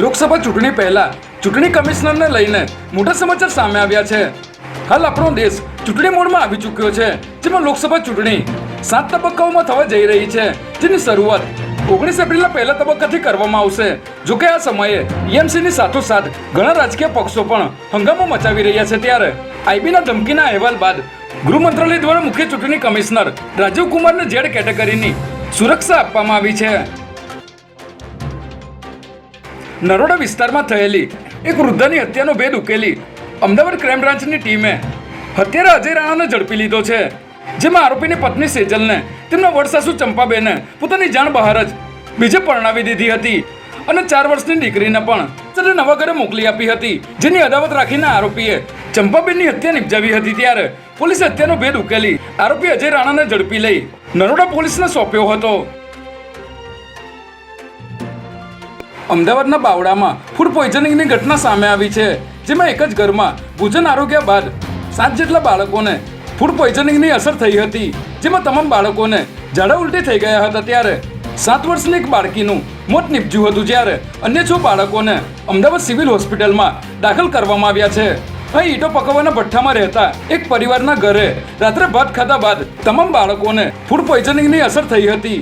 લોકસભા ચૂંટણી પહેલા ચૂંટણી કમિશનરને લઈને મોટા સમાચાર સામે આવ્યા છે। હાલ આપણો દેશ ચૂંટણી મોડમાં આવી ચૂક્યો છે, જેમાં લોકસભા ચૂંટણી 7 તબક્કાઓમાં થવા જઈ રહી છે, જેની શરૂઆત 19 એપ્રિલના પહેલા તબક્કાથી કરવામાં આવશે। જોકે આ સમયે EMCની સાથોસાથ ઘણા રાજકીય પક્ષો પણ હંગામો મચાવી રહ્યા છે। ત્યારે આઈબીના ધમકીના અહેવાલ બાદ ગૃહ મંત્રાલય દ્વારા મુખ્ય ચૂંટણી કમિશનર રાજીવ કુમારને Z કેટેગરીની સુરક્ષા આપવામાં આવી છે। નરોડા વિસ્તારમાં થયેલી એક વૃદ્ધાની હત્યાનો ભેદ ઉકેલી અમદાવાદ ક્રાઇમ બ્રાન્ચની ટીમે હત્યારા અજય રાણાને ઝડપી લીધો છે, જેમાં આરોપીની પત્ની સેજલને તેમના વડસાસુ ચંપાબેને પોતાની જાણ બહાર જ બીજે પરણાવી દીધી હતી અને 4 વર્ષની દીકરીને પણ તેને નવા ઘરે મોકલી આપી હતી, જેની અદાવત રાખીને આરોપીએ ચંપાબેનની હત્યા નિપજાવી હતી। ત્યારે પોલીસે હત્યાનો ભેદ ઉકેલી આરોપી અજય રાણાને ઝડપી લઈ નરોડા પોલીસને સોંપ્યો હતો। અમદાવાદના બાવળામાં ફૂડ પોઈઝનિંગની ઘટના સામે આવી છે, જેમાં એક જ ઘરમાં ભોજન આરોગ્યા બાદ 7 જેટલા બાળકોને ફૂડ પોઈઝનિંગની અસર થઈ હતી, જેમાં તમામ બાળકોને ઝાડા ઉલટી થઈ ગયા હતા। ત્યારે 7 વર્ષની એક બાળકીનું મોત નીપજ્યું હતું, જ્યારે અન્ય 6 બાળકોને અમદાવાદ સિવિલ હોસ્પિટલમાં દાખલ કરવામાં આવ્યા છે। અહીં ઈંટો પકવવાના ભઠ્ઠામાં રહેતા એક પરિવારના ઘરે રાત્રે ભાત ખાધા બાદ તમામ બાળકોને ફૂડ પોઈઝનિંગની અસર થઈ હતી।